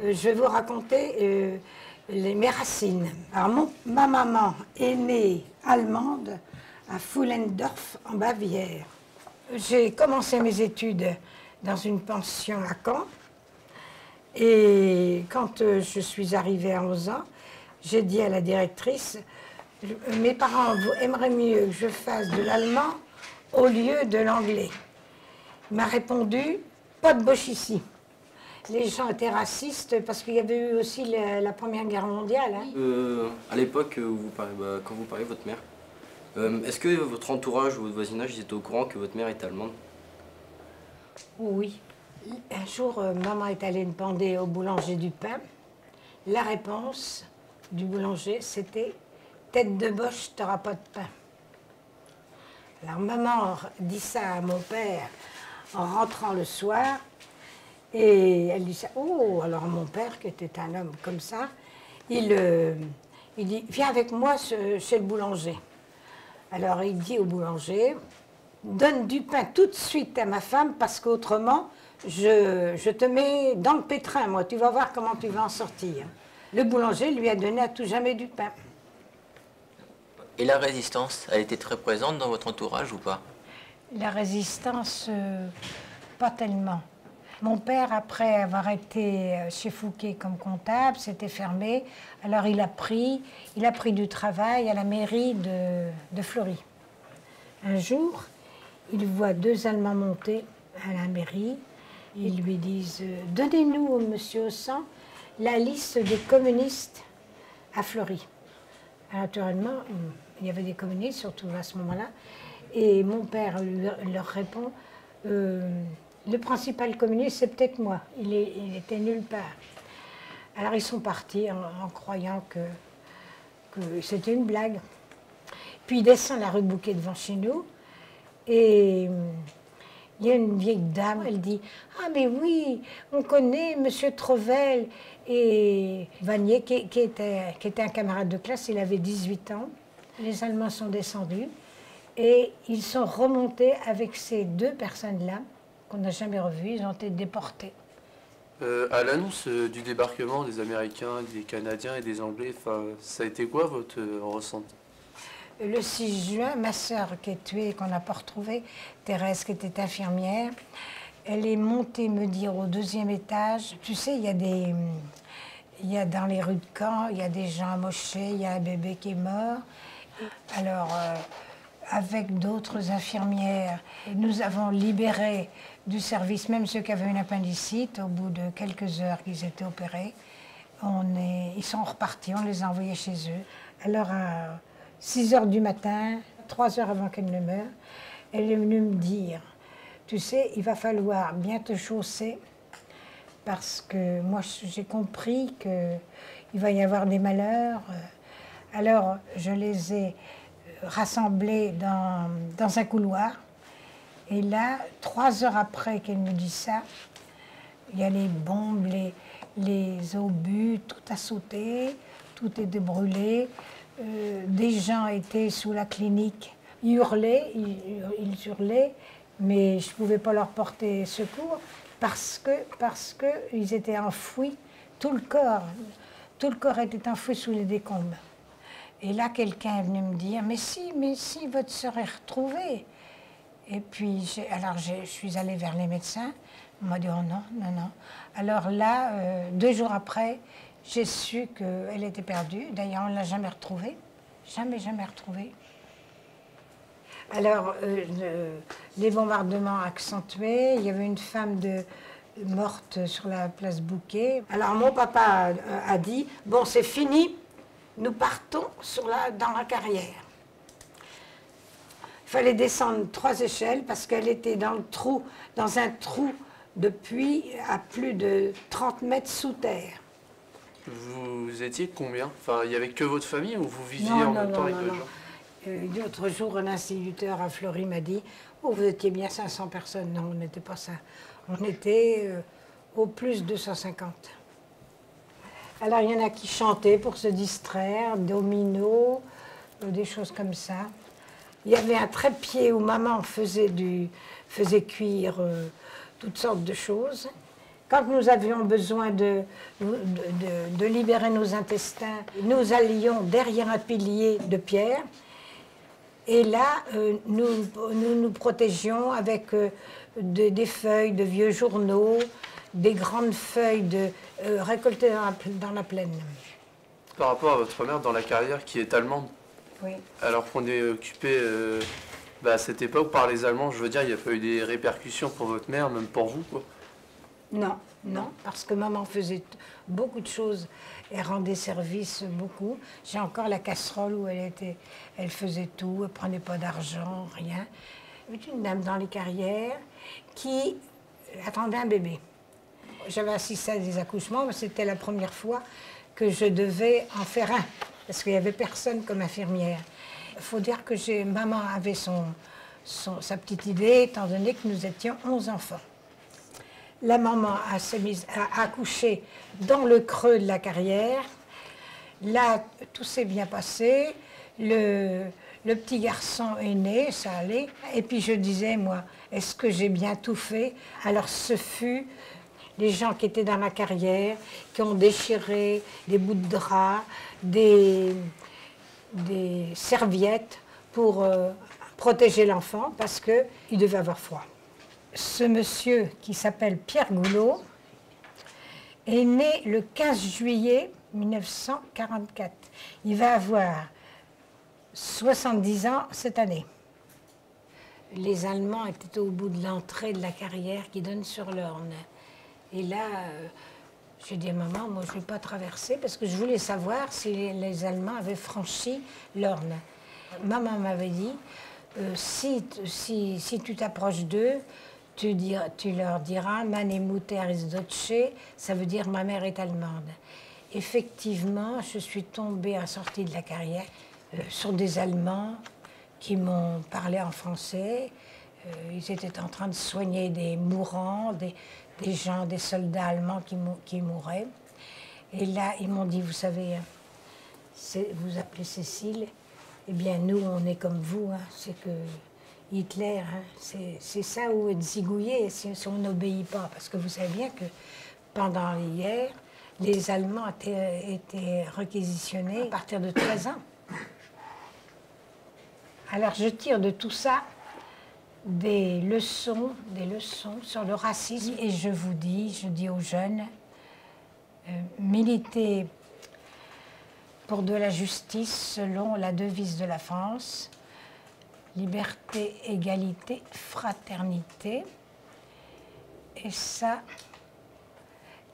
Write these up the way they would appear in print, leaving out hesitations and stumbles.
Je vais vous raconter mes racines. Alors, ma maman est née allemande à Pfullendorf, en Bavière. J'ai commencé mes études dans une pension à Caen. Et quand je suis arrivée à 11 ans, j'ai dit à la directrice, mes parents aimeraient mieux que je fasse de l'allemand au lieu de l'anglais. Il m'a répondu, pas de boche ici. Les gens étaient racistes parce qu'il y avait eu aussi la Première Guerre mondiale. Hein. À l'époque, quand vous parlez de votre mère, est-ce que votre entourage ou votre voisinage ils étaient au courant que votre mère était allemande? Oui. Un jour, maman est allée demander au boulanger du pain. La réponse du boulanger, c'était « Tête de boche, t'auras pas de pain ». Alors maman dit ça à mon père en rentrant le soir. Et elle dit ça. Oh, alors mon père, qui était un homme comme ça, il dit, viens avec moi chez le boulanger. Alors il dit au boulanger, donne du pain tout de suite à ma femme, parce qu'autrement, je te mets dans le pétrin, moi, tu vas voir comment tu vas en sortir. Le boulanger lui a donné à tout jamais du pain. Et la résistance, elle était très présente dans votre entourage ou pas? La résistance, pas tellement. Mon père, après avoir été chez Fouquet comme comptable, s'était fermé. Alors il a pris du travail à la mairie de Fleury. Un jour, il voit deux Allemands monter à la mairie. Ils lui disent « Donnez-nous, monsieur Hossan, la liste des communistes à Fleury ». Naturellement, il y avait des communistes, surtout à ce moment-là. Et mon père leur répond le principal communiste, c'est peut-être moi. Il était nulle part. Alors ils sont partis en croyant que c'était une blague. Puis il descend la rue Bouquet devant chez nous et il y a une vieille dame, elle dit « Ah mais oui, on connaît Monsieur Trovel » et Vanier, qui était un camarade de classe, il avait 18 ans. Les Allemands sont descendus et ils sont remontés avec ces deux personnes-là qu'on n'a jamais revues, ils ont été déportés. À l'annonce du débarquement des Américains, des Canadiens et des Anglais, ça a été quoi votre ressenti? Le 6 juin, ma sœur qui est tuée, qu'on n'a pas retrouvée, Thérèse qui était infirmière, elle est montée me dire au 2e étage, tu sais, il y a dans les rues de Caen, il y a des gens amochés, il y a un bébé qui est mort. Alors, avec d'autres infirmières, nous avons libéré du service, même ceux qui avaient une appendicite, au bout de quelques heures qu'ils étaient opérés. Ils sont repartis, on les a envoyés chez eux. Alors, à 6 h du matin, 3 heures avant qu'elle ne meure, elle est venue me dire, tu sais, il va falloir bien te chausser, parce que moi, j'ai compris qu'il va y avoir des malheurs. Alors, je les ai rassemblés dans un couloir. Et là, 3 heures après qu'elle me dit ça, il y a les bombes, les obus, tout a sauté, tout était brûlé. Des gens étaient sous la clinique, ils hurlaient, mais je ne pouvais pas leur porter secours parce qu'ils étaient enfouis, tout le corps était enfoui sous les décombres. Et là, quelqu'un est venu me dire, mais si, votre sœur est retrouvée. Et puis, je suis allée vers les médecins. On m'a dit, oh non. Alors là, 2 jours après, j'ai su qu'elle était perdue. D'ailleurs, on ne l'a jamais retrouvée. Jamais retrouvée. Alors, les bombardements accentués. Il y avait une femme morte sur la place Bouquet. Alors, mon papa a dit, bon, c'est fini, nous partons dans la carrière. Il fallait descendre 3 échelles parce qu'elle était dans un trou de puits à plus de 30 mètres sous terre. Vous étiez combien? Enfin, il n'y avait que votre famille ou vous viviez en même temps avec d'autres gens? L'autre jour, un instituteur à Fleury m'a dit « Oh, vous étiez bien 500 personnes. » Non, on n'était pas ça. On était au plus 250. Alors, il y en a qui chantaient pour se distraire, domino, des choses comme ça. Il y avait un trépied où maman faisait cuire toutes sortes de choses. Quand nous avions besoin de libérer nos intestins, nous allions derrière un pilier de pierre. Et là, nous protégions avec des feuilles de vieux journaux, des grandes feuilles récoltées dans la plaine. Par rapport à votre mère dans la carrière qui est allemande, Oui. alors qu'on est occupé à cette époque par les Allemands, je veux dire, il n'y a pas eu des répercussions pour votre mère, même pour vous, quoi. Non, non, parce que maman faisait beaucoup de choses et rendait service beaucoup. J'ai encore la casserole où elle faisait tout, elle prenait pas d'argent, rien. Il y avait une dame dans les carrières qui attendait un bébé. J'avais assisté à des accouchements, mais c'était la première fois que je devais en faire un, parce qu'il n'y avait personne comme infirmière. Il faut dire que maman avait sa petite idée, étant donné que nous étions 11 enfants. La maman a accouché dans le creux de la carrière. Là, tout s'est bien passé. Le petit garçon est né, ça allait. Et puis je disais, moi, est-ce que j'ai bien tout fait? Alors ce fut les gens qui étaient dans la carrière, qui ont déchiré des bouts de drap, des serviettes pour protéger l'enfant parce qu'il devait avoir froid. Ce monsieur, qui s'appelle Pierre Goulot, est né le 15 juillet 1944. Il va avoir 70 ans cette année. Les Allemands étaient au bout de l'entrée de la carrière qui donne sur l'Orne. Et là, j'ai dit à maman, moi je ne vais pas traverser parce que je voulais savoir si les Allemands avaient franchi l'Orne. Maman m'avait dit, si tu t'approches d'eux, tu leur diras « Meine Mutter ist Deutsche », ça veut dire « ma mère est allemande ». Effectivement, je suis tombée en sortie de la carrière sur des Allemands qui m'ont parlé en français. Ils étaient en train de soigner des mourants, des soldats allemands qui mouraient. Et là, ils m'ont dit, vous savez, vous appelez Cécile, eh bien nous, on est comme vous, hein, c'est que Hitler, hein, c'est ça où être zigouillé si on n'obéit pas. Parce que vous savez bien que pendant les guerres, les Allemands étaient réquisitionnés à partir de 13 ans. Alors je tire de tout ça des leçons sur le racisme. Et je dis aux jeunes, militez pour de la justice selon la devise de la France, liberté, égalité, fraternité. Et ça,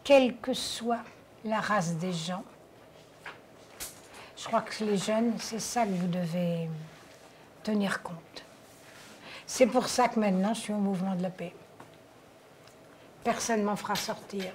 quelle que soit la race des gens, je crois que les jeunes, c'est ça que vous devez tenir compte. C'est pour ça que maintenant, je suis au mouvement de la paix. Personne ne m'en fera sortir.